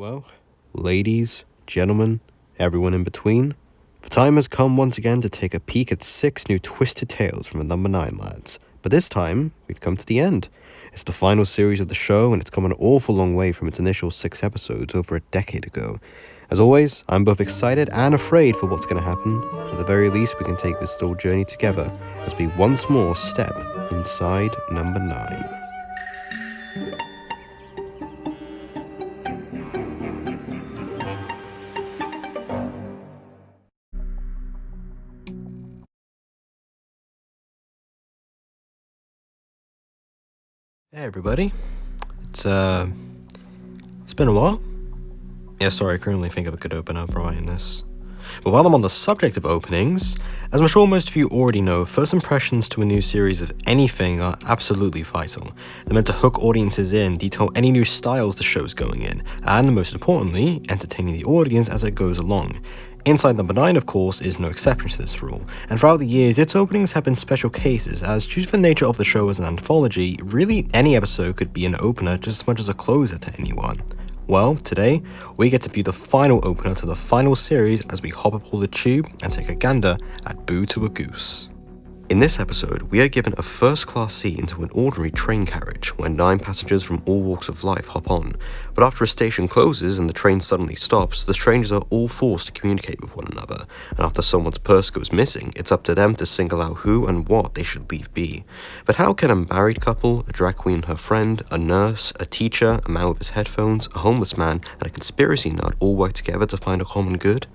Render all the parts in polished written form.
Well, ladies, gentlemen, everyone in between, the time has come once again to take a peek at 6 new twisted tales from the Number 9 lads. But this time, we've come to the end. It's the final series of the show, and it's come an awful long way from its initial 6 episodes over a decade ago. As always, I'm both excited and afraid for what's going to happen. At the very least, we can take this little journey together as we once more step inside Number 9. Hey everybody, it's been a while. Yeah, sorry, I couldn't really think of a good opener providing this. But while I'm on the subject of openings, as I'm sure most of you already know, first impressions to a new series of anything are absolutely vital. They're meant to hook audiences in, detail any new styles the show's going in, and most importantly, entertaining the audience as it goes along. Inside Number 9, of course, is no exception to this rule, and throughout the years, its openings have been special cases, as due to the nature of the show as an anthology, really any episode could be an opener just as much as a closer to anyone. Well, today, we get to view the final opener to the final series as we hop aboard the tube and take a gander at Boo to a Goose. In this episode, we are given a first-class seat into an ordinary train carriage where 9 passengers from all walks of life hop on. But after a station closes and the train suddenly stops, the strangers are all forced to communicate with one another, and after someone's purse goes missing, it's up to them to single out who and what they should leave be. But how can a married couple, a drag queen and her friend, a nurse, a teacher, a man with his headphones, a homeless man, and a conspiracy nut all work together to find a common good?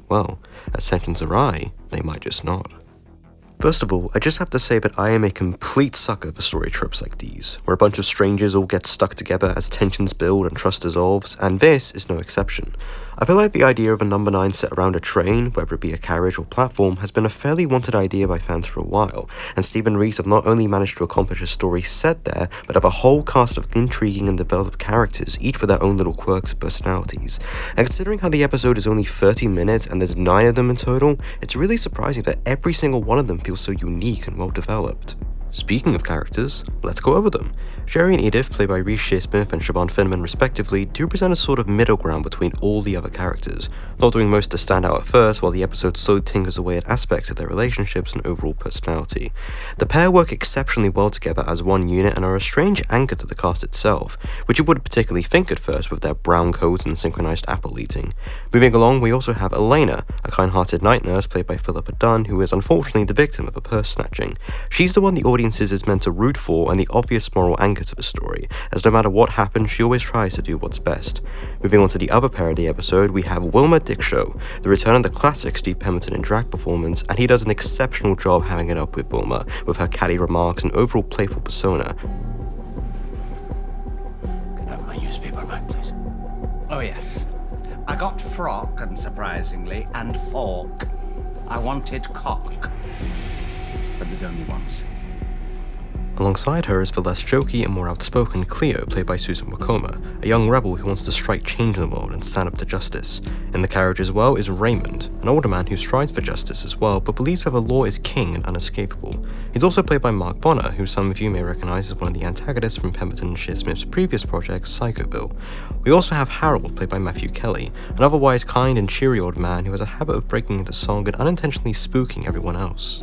Well, as tensions awry, they might just not. First of all, I just have to say that I am a complete sucker for story tropes like these, where a bunch of strangers all get stuck together as tensions build and trust dissolves, and this is no exception. I feel like the idea of a Number 9 set around a train, whether it be a carriage or platform, has been a fairly wanted idea by fans for a while, and Stephen Reeves have not only managed to accomplish a story set there, but have a whole cast of intriguing and developed characters, each with their own little quirks and personalities. And considering how the episode is only 30 minutes and there's 9 of them in total, it's really surprising that every single one of them feels so unique and well developed. Speaking of characters, let's go over them. Sherry and Edith, played by Reese Shearsmith and Siobhan Finneman respectively, do present a sort of middle ground between all the other characters, not doing most to stand out at first while the episode slowly tinkers away at aspects of their relationships and overall personality. The pair work exceptionally well together as one unit and are a strange anchor to the cast itself, which you wouldn't particularly think at first with their brown coats and synchronized apple eating. Moving along, we also have Elena, a kind-hearted night nurse played by Philippa Dunn, who is unfortunately the victim of a purse snatching. She's the one the audience is meant to root for and the obvious moral anchor to the story, as no matter what happens, she always tries to do what's best. Moving on to the other pair of the episode, we have Wilma Dickshow, the return of the classic Steve Pemberton in drag performance, and he does an exceptional job having it up with Wilma, with her catty remarks and overall playful persona. Can I have my newspaper back, please? Oh yes. I got frock, unsurprisingly, and fork. I wanted cock. But there's only one C. Alongside her is the less jokey and more outspoken Cleo, played by Susan Wokoma, a young rebel who wants to strike change in the world and stand up to justice. In the carriage as well is Raymond, an older man who strives for justice as well, but believes that the law is king and unescapable. He's also played by Mark Bonner, who some of you may recognize as one of the antagonists from Pemberton and Shearsmith's previous project, Psychoville. We also have Harold, played by Matthew Kelly, an otherwise kind and cheery old man who has a habit of breaking into song and unintentionally spooking everyone else.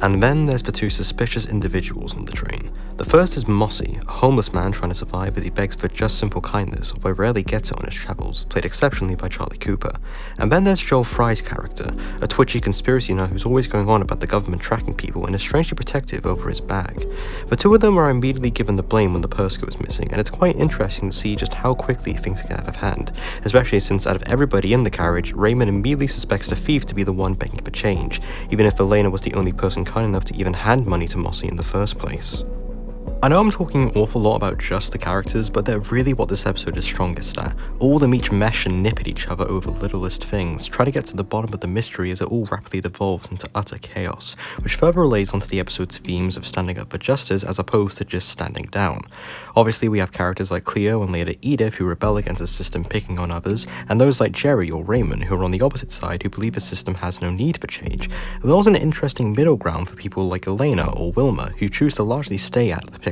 And then there's the 2 suspicious individuals on the train. The first is Mossy, a homeless man trying to survive as he begs for just simple kindness, although rarely gets it on his travels, played exceptionally by Charlie Cooper. And then there's Joel Fry's character, a twitchy conspiracy nut who's always going on about the government tracking people and is strangely protective over his bag. The 2 of them are immediately given the blame when the purse goes missing, and it's quite interesting to see just how quickly things get out of hand, especially since out of everybody in the carriage, Raymond immediately suspects the thief to be the one begging for change, even if Elena was the only person kind enough to even hand money to Mossy in the first place. I know I'm talking an awful lot about just the characters, but they're really what this episode is strongest at. All of them each mesh and nip at each other over the littlest things, try to get to the bottom of the mystery as it all rapidly devolves into utter chaos, which further relates onto the episode's themes of standing up for justice as opposed to just standing down. Obviously we have characters like Cleo and later Edith who rebel against the system picking on others, and those like Jerry or Raymond who are on the opposite side who believe the system has no need for change. But there's also an interesting middle ground for people like Elena or Wilma who choose to largely stay out of the picture.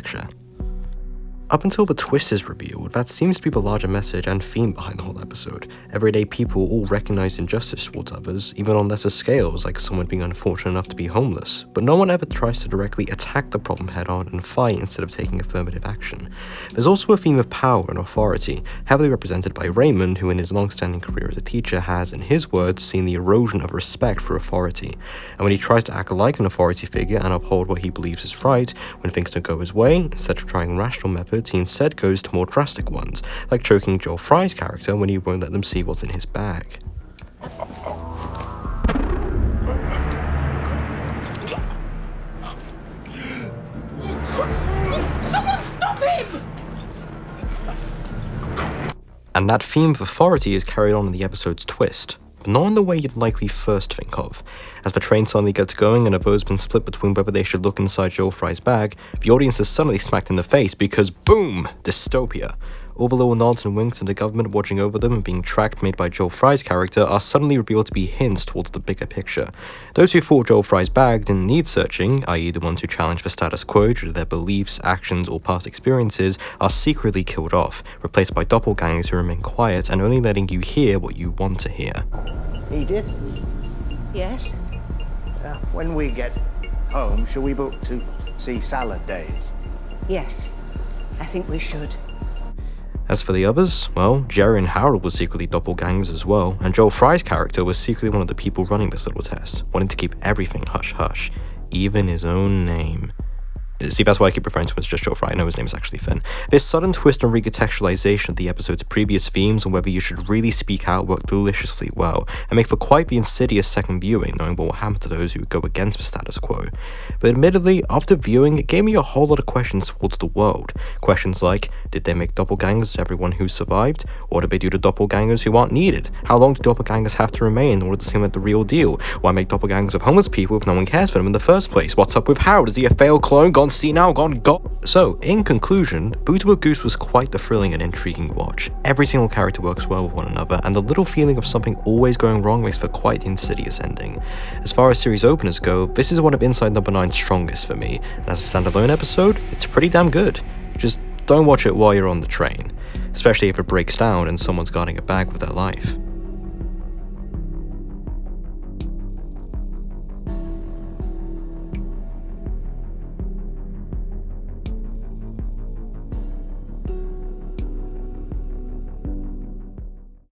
Up until the twist is revealed, that seems to be the larger message and theme behind the whole episode. Everyday people all recognize injustice towards others, even on lesser scales, like someone being unfortunate enough to be homeless, but no one ever tries to directly attack the problem head-on and fight instead of taking affirmative action. There's also a theme of power and authority, heavily represented by Raymond, who in his long-standing career as a teacher has, in his words, seen the erosion of respect for authority. And when he tries to act like an authority figure and uphold what he believes is right, when things don't go his way, instead of trying rational methods, he instead goes to more drastic ones, like choking Joel Fry's character when he won't let them see what's in his bag. Someone stop him! And that theme of authority is carried on in the episode's twist, but not in the way you'd likely first think of. As the train suddenly gets going and a vote's been split between whether they should look inside Joel Fry's bag, the audience is suddenly smacked in the face because boom! Dystopia. All the little nods and winks and the government watching over them and being tracked made by Joel Fry's character are suddenly revealed to be hints towards the bigger picture. Those who thought Joel Fry's bag didn't need searching, i.e. the ones who challenge the status quo due to their beliefs, actions, or past experiences, are secretly killed off, replaced by doppelgangers who remain quiet and only letting you hear what you want to hear. Edith, Yes? when we get home, shall we book to see Salad Days? Yes. I think we should. As for the others, well, Jerry and Harold were secretly doppelgangers as well, and Joel Fry's character was secretly one of the people running this little test, wanting to keep everything hush-hush, even his own name. See, that's why I keep referring to him as just Joel Fry. I know his name is actually Finn. This sudden twist and recontextualization of the episode's previous themes and whether you should really speak out work deliciously well, and make for quite the insidious second viewing, knowing what will happen to those who go against the status quo. But admittedly, after viewing, it gave me a whole lot of questions towards the world. Questions like, did they make doppelgangers everyone who survived? Or did they do to doppelgangers who aren't needed? How long do doppelgangers have to remain in order to seem like the real deal? Why make doppelgangers of homeless people if no one cares for them in the first place? What's up with Harold? Is he a failed clone? Gone senile? Gone God? So, in conclusion, Bootable Goose was quite the thrilling and intriguing watch. Every single character works well with one another, and the little feeling of something always going wrong makes for quite the insidious ending. As far as series openers go, this is one of Inside Number 9's strongest for me, and as a standalone episode, it's pretty damn good. Just don't watch it while you're on the train, especially if it breaks down and someone's guarding a bag with their life.